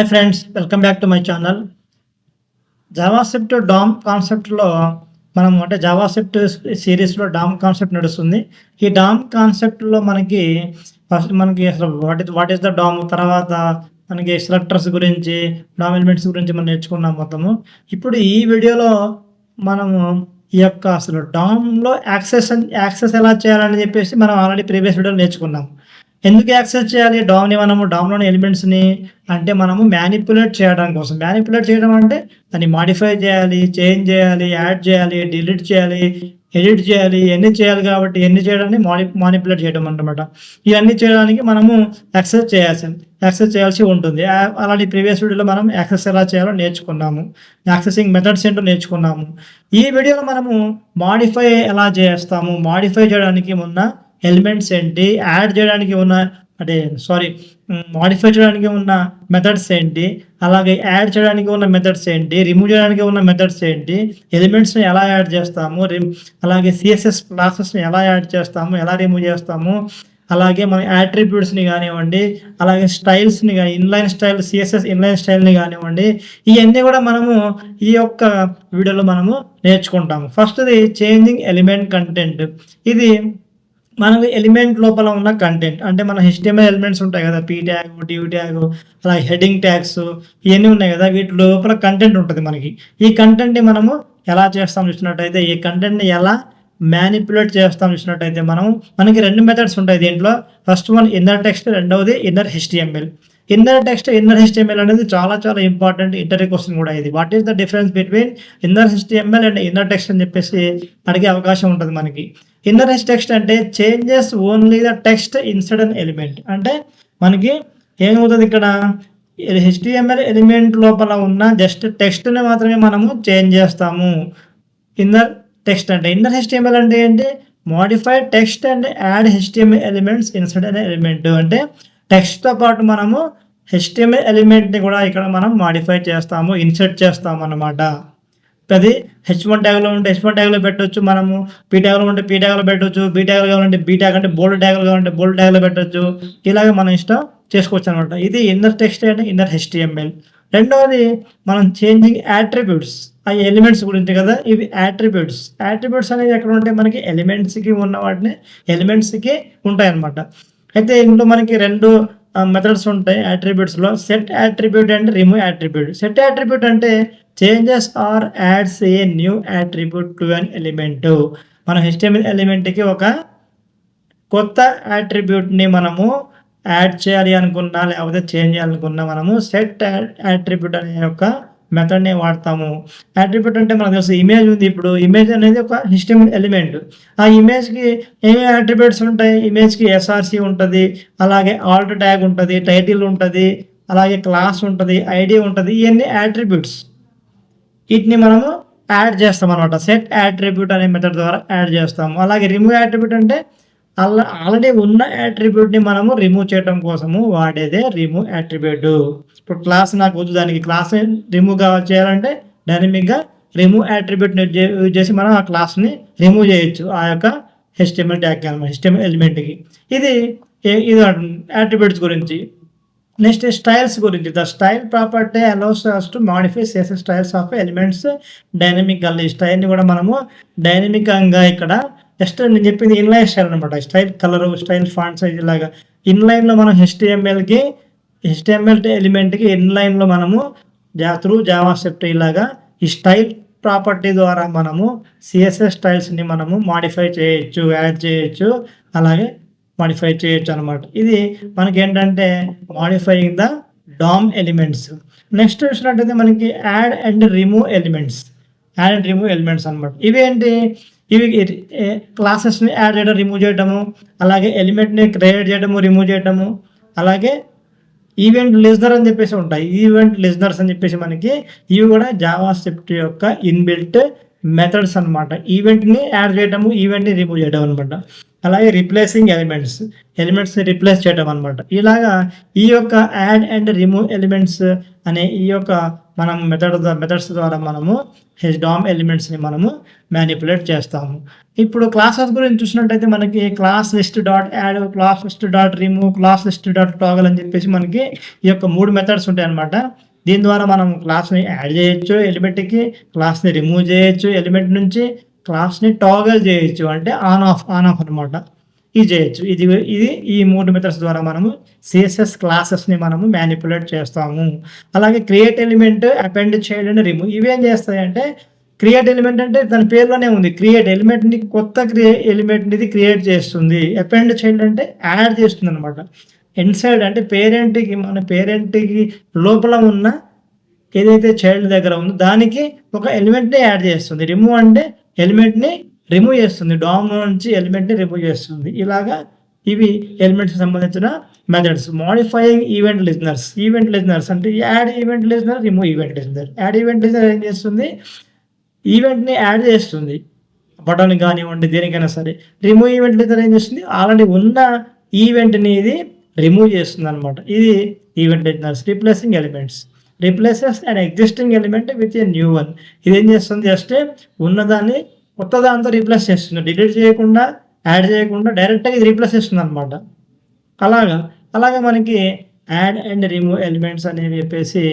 Hi friends, welcome back to my channel. JavaScript DOM కాన్సెప్ట్లో మనం అంటే జావాస్క్రిప్ట్ సిరీస్లో డామ్ కాన్సెప్ట్ నడుస్తుంది. ఈ డామ్ కాన్సెప్ట్లో మనకి ఫస్ట్ అసలు వాట్ ఈస్ ద డామ్, తర్వాత మనకి సెలెక్టర్స్ గురించి, డామ్ ఎలిమెంట్స్ గురించి మనం నేర్చుకున్నాం మొత్తము. ఇప్పుడు ఈ వీడియోలో మనము ఈ యొక్క అసలు డామ్లో యాక్సెస్ ఎలా చేయాలని చెప్పేసి మనం ఆల్రెడీ ప్రీవియస్ వీడియోలో నేర్చుకున్నాం. ఎందుకు యాక్సెస్ చేయాలి డామ్ని? డామ్లోని ఎలిమెంట్స్ని అంటే మనము మ్యానిపులేట్ చేయడం కోసం. మ్యానిపులేట్ చేయడం అంటే దాన్ని మాడిఫై చేయాలి, చేంజ్ చేయాలి, యాడ్ చేయాలి, డిలీట్ చేయాలి, ఎడిట్ చేయాలి, ఇవన్నీ చేయాలి. కాబట్టి ఇవన్నీ చేయడాన్ని మానిపులేట్ చేయడం అన్నమాట. ఇవన్నీ చేయడానికి మనము యాక్సెస్ చేయాల్సి ఉంటుంది. అలాంటి ప్రీవియస్ వీడియోలో మనం యాక్సెస్ ఎలా చేయాలో నేర్చుకున్నాము. యాక్సెసింగ్ మెథడ్స్ ఏంటో నేర్చుకున్నాము. ఈ వీడియోలో మనము మాడిఫై ఎలా చేస్తాము, మాడిఫై చేయడానికి ఉన్న ఎలిమెంట్స్ ఏంటి, యాడ్ చేయడానికి ఉన్న మాడిఫై చేయడానికి ఉన్న మెథడ్స్ ఏంటి, అలాగే యాడ్ చేయడానికి ఉన్న మెథడ్స్ ఏంటి, రిమూవ్ చేయడానికి ఉన్న మెథడ్స్ ఏంటి, ఎలిమెంట్స్ని ఎలా యాడ్ చేస్తాము, అలాగే సిఎస్ఎస్ క్లాసెస్ని ఎలా యాడ్ చేస్తాము, ఎలా రిమూవ్ చేస్తాము, అలాగే మన యాట్రిబ్యూట్స్ని కానివ్వండి, అలాగే స్టైల్స్ని కానీ ఇన్లైన్ స్టైల్, సిఎస్ఎస్ ఇన్లైన్ స్టైల్ని కానివ్వండి, ఇవన్నీ కూడా మనము ఈ యొక్క వీడియోలో మనము నేర్చుకుంటాము. ఫస్ట్ది చేంజింగ్ ఎలిమెంట్ కంటెంట్. ఇది మనకు ఎలిమెంట్ లోపల ఉన్న కంటెంట్ అంటే మన HTML ఎలిమెంట్స్ ఉంటాయి కదా, పీ ట్యాగ్, డివ్ ట్యాగ్, అలాగే హెడ్డింగ్ ట్యాగ్స్, ఇవన్నీ ఉన్నాయి కదా, వీటి లోపల కంటెంట్ ఉంటుంది. మనకి ఈ కంటెంట్ని మనము ఎలా చేస్తాం చూసినట్టయితే, ఈ కంటెంట్ని ఎలా మ్యానిపులేట్ చేస్తాం చూసినట్టయితే మనకి రెండు మెథడ్స్ ఉంటాయి దీంట్లో. ఫస్ట్ వన్ ఇన్నర్ టెక్స్ట్, రెండవది inner HTML. Inner text, inner HTML అనేది చాలా చాలా ఇంపార్టెంట్ ఇంటర్వ్యూ క్వశ్చన్ కూడా ఇది. What is the difference between inner HTML and inner text అని చెప్పేసి అడిగే అవకాశం ఉంటుంది మనకి. ఇన్నర్ టెక్స్ట్ అంటే changes only the text inside an element. అంటే మనకి ఏమవుతుంది, ఇక్కడ HTML ఎలిమెంట్ లోపల ఉన్న జస్ట్ టెక్స్ట్ని మాత్రమే మనము చేంజ్ చేస్తాము. ఇన్నర్ టెక్స్ట్ అంటే, ఇన్నర్ HTML అంటే ఏంటి, modified text and add HTML elements inside an element. అంటే టెక్స్ట్తో పాటు మనము HTML ఎలిమెంట్ని కూడా ఇక్కడ మనం మాడిఫై చేస్తాము, ఇన్సర్ట్ చేస్తాము అన్నమాట. అది H1 ట్యాగ్లో ఉంటే H1 ట్యాగ్లో పెట్టవచ్చు, మనము పీ ట్యాగ్లో ఉంటే పీ ట్యాగ్లో పెట్టవచ్చు, బీ ట్యాగ్ కావాలంటే బీ ట్యాగ్, అంటే బోల్డ్ ట్యాగ్లో కావాలంటే బోల్డ్ ట్యాగ్లో పెట్టవచ్చు. ఇలాగే మనం ఇష్టం చేసుకోవచ్చు అనమాట. ఇది ఇన్నర్ టెక్స్ట్ అంటే ఇన్నర్ HTML. రెండవది మనం చేంజింగ్ యాట్రిబ్యూట్స్. ఆ ఎలిమెంట్స్ గురించి కదా, ఇవి యాట్రిబ్యూట్స్ అనేది ఎక్కడ ఉంటాయి, మనకి ఎలిమెంట్స్కి ఉన్న వాటిని ఎలిమెంట్స్కి ఉంటాయి అన్నమాట. అయితే ఇందులో మనకి రెండు మెథడ్స్ ఉంటాయి యాట్రిబ్యూట్స్లో. Set attribute and remove attribute. Set attribute అంటే changes or adds a new attribute to an element. మన HTML ఎలిమెంట్కి ఒక కొత్త యాట్రిబ్యూట్ని మనము యాడ్ చేయాలి అనుకున్నా, లేకపోతే చేంజ్ చేయాలనుకున్నా మనము సెట్ యాట్రిబ్యూట్ అనే యొక్క మెథడ్ని వాడతాము. యాట్రిబ్యూట్ అంటే మనకు తెలుసు, ఇమేజ్ ఉంది. ఇప్పుడు ఇమేజ్ అనేది ఒక HTML ఎలిమెంట్. ఆ ఇమేజ్కి ఏమేమి యాట్రిబ్యూట్స్ ఉంటాయి, ఇమేజ్కి SRC ఉంటుంది, అలాగే ఆల్ట్ ట్యాగ్ ఉంటుంది, టైటిల్ ఉంటుంది, అలాగే క్లాస్ ఉంటుంది, ID ఉంటుంది. ఇవన్నీ యాట్రిబ్యూట్స్. వీటిని మనము యాడ్ చేస్తాం అనమాట. సెట్ యాట్రిబ్యూట్ అనే మెథడ్ ద్వారా యాడ్ చేస్తాము. అలాగే రిమూవ్ యాట్రిబ్యూట్ అంటే ఆల్రెడీ ఉన్న యాట్రిబ్యూట్ని మనము రిమూవ్ చేయడం కోసము వాడేదే రిమూవ్ యాట్రిబ్యూట్. ఇప్పుడు క్లాస్ నాకు వద్దు, దానికి క్లాస్ రిమూవ్ చేయాలంటే డైనమిక్గా రిమూవ్ యాట్రిబ్యూట్ని యూజ్ చేసి మనం ఆ క్లాస్ని రిమూవ్ చేయొచ్చు ఆ యొక్క HTML ట్యాగ్ అనమాట, HTML ఎలిమెంట్కి. ఇది యాట్రిబ్యూట్స్ గురించి. నెక్స్ట్ స్టైల్స్ గురించి. The style property allows us to modify CSS styles of elements dynamically. స్టైల్ని కూడా మనము డైనమికంగా ఇక్కడ జస్ట్ నేను చెప్పింది ఇన్లైన్ స్టైల్ అనమాట. Style colour, style font size ఇలాగా ఇన్లైన్లో మనం HTML ఎలిమెంట్కి ఇన్లైన్లో మనము త్రూ జావాస్క్రిప్ట్ ఇలాగా ఈ స్టైల్ ప్రాపర్టీ ద్వారా మనము CSS స్టైల్స్ని మనము మాడిఫై చేయొచ్చు, యాడ్ చేయొచ్చు, అలాగే మాడిఫై చేయొచ్చు అనమాట. ఇది మనకి ఏంటంటే modifying the DOM elements. Next చూసినట్టయితే మనకి యాడ్ అండ్ రిమూవ్ ఎలిమెంట్స్ అనమాట. ఇవి క్లాసెస్ని యాడ్ చేయడం, రిమూవ్ చేయడము, అలాగే ఎలిమెంట్ని క్రియేట్ చేయడము, రిమూవ్ చేయడము, అలాగే ఈవెంట్ లిజనర్ అని చెప్పేసి ఉంటాయి. ఈవెంట్ లిజనర్స్ అని చెప్పేసి మనకి ఇవి కూడా జావాస్క్రిప్ట్ యొక్క ఇన్బిల్ట్ మెథడ్స్ అనమాట. ఈవెంట్ని యాడ్ చేయడము, ఈవెంట్ని రిమూవ్ చేయడం అనమాట. అలాగే రిప్లేసింగ్ ఎలిమెంట్స్ని రిప్లేస్ చేయడం అనమాట. ఇలాగా ఈ యొక్క యాడ్ అండ్ రిమూవ్ ఎలిమెంట్స్ అనే ఈ యొక్క మనం మెథడ్స్ ద్వారా మనము డామ్ ఎలిమెంట్స్ని మనము మ్యానిపులేట్ చేస్తాము. ఇప్పుడు క్లాసెస్ గురించి చూసినట్టయితే మనకి class list dot add, class list dot remove, class list dot toggle అని చెప్పేసి మనకి ఈ యొక్క 3 మెథడ్స్ ఉంటాయన్నమాట. దీని ద్వారా మనం క్లాస్ని యాడ్ చేయొచ్చు ఎలిమెంట్కి, క్లాస్ని రిమూవ్ చేయొచ్చు ఎలిమెంట్ నుంచి, క్లాస్ని టాగల్ చేయొచ్చు అంటే ఆన్ ఆఫ్ అనమాట. ఇది చేయొచ్చు. ఇది ఈ 3 మెథడ్స్ ద్వారా మనము సిఎస్ఎస్ క్లాసెస్ని మనము మ్యానిపులేట్ చేస్తాము. అలాగే create element, append child and remove ఇవేం చేస్తాయంటే, క్రియేట్ ఎలిమెంట్ అంటే దాని పేరులోనే ఉంది, క్రియేట్ ఎలిమెంట్ని కొత్త ఎలిమెంట్ని క్రియేట్ చేస్తుంది. అపెండ్ చైల్డ్ అంటే యాడ్ చేస్తుంది అనమాట. ఇన్సైడ్ అంటే మన పేరెంట్కి లోపల ఉన్న ఏదైతే చైల్డ్ దగ్గర ఉందో దానికి ఒక ఎలిమెంట్ని యాడ్ చేస్తుంది. రిమూవ్ అంటే ఎలిమెంట్ని రిమూవ్ చేస్తుంది, డామ్ నుంచి ఎలిమెంట్ని రిమూవ్ చేస్తుంది. ఇలాగా ఇవి ఎలిమెంట్స్కి సంబంధించిన మెథడ్స్. మోడిఫైయింగ్ ఈవెంట్ లిజనర్స్ అంటే add event listener, remove event listener. Add event listener ఏం చేస్తుంది, ఈవెంట్ని యాడ్ చేస్తుంది, బటన్ కానివ్వండి దేనికైనా సరే. రిమూవ్ ఈవెంట్ లిజనర్ ఏం చేస్తుంది, ఆల్రెడీ ఉన్న ఈవెంట్ని ఇది రిమూవ్ చేస్తుంది అనమాట. ఇది event listeners. Replacing elements, replaces and existing element with a new one. ఇది ఏం చేస్తుంది, జస్ట్ ఉన్నదాన్ని కొత్త దాంతో రీప్లేస్ చేస్తుంది, డిలీట్ చేయకుండా, యాడ్ చేయకుండా డైరెక్ట్గా ఇది రీప్లేస్ చేస్తుంది అనమాట. అలాగా మనకి యాడ్ అండ్ రిమూవ్ ఎలిమెంట్స్ అనేవి చెప్పేసి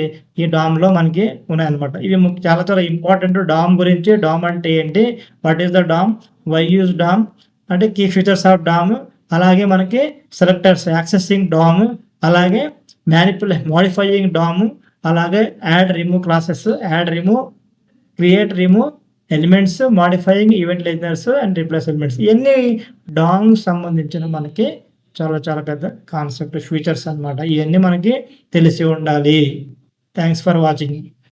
ఈ డామ్లో మనకి ఉన్నాయన్నమాట. ఇవి చాలా చాలా ఇంపార్టెంట్ డామ్ గురించి. డామ్ అంటే ఏంటి, what is the DOM, why use DOM అంటే కీ ఫీచర్స్ ఆఫ్ డామ్, అలాగే మనకి సెలెక్టర్స్, యాక్సెసింగ్ డామ్, అలాగే మోడిఫైయింగ్ డామ్, అలాగే add remove classes, add remove, create remove elements, modifying event listeners and replace elements. ఇవన్నీ DOM సంబంధించిన మనకి చాలా చాలా పెద్ద కాన్సెప్ట్, ఫీచర్స్ అనమాట. ఇవన్నీ మనకి తెలిసి ఉండాలి. Thanks for watching.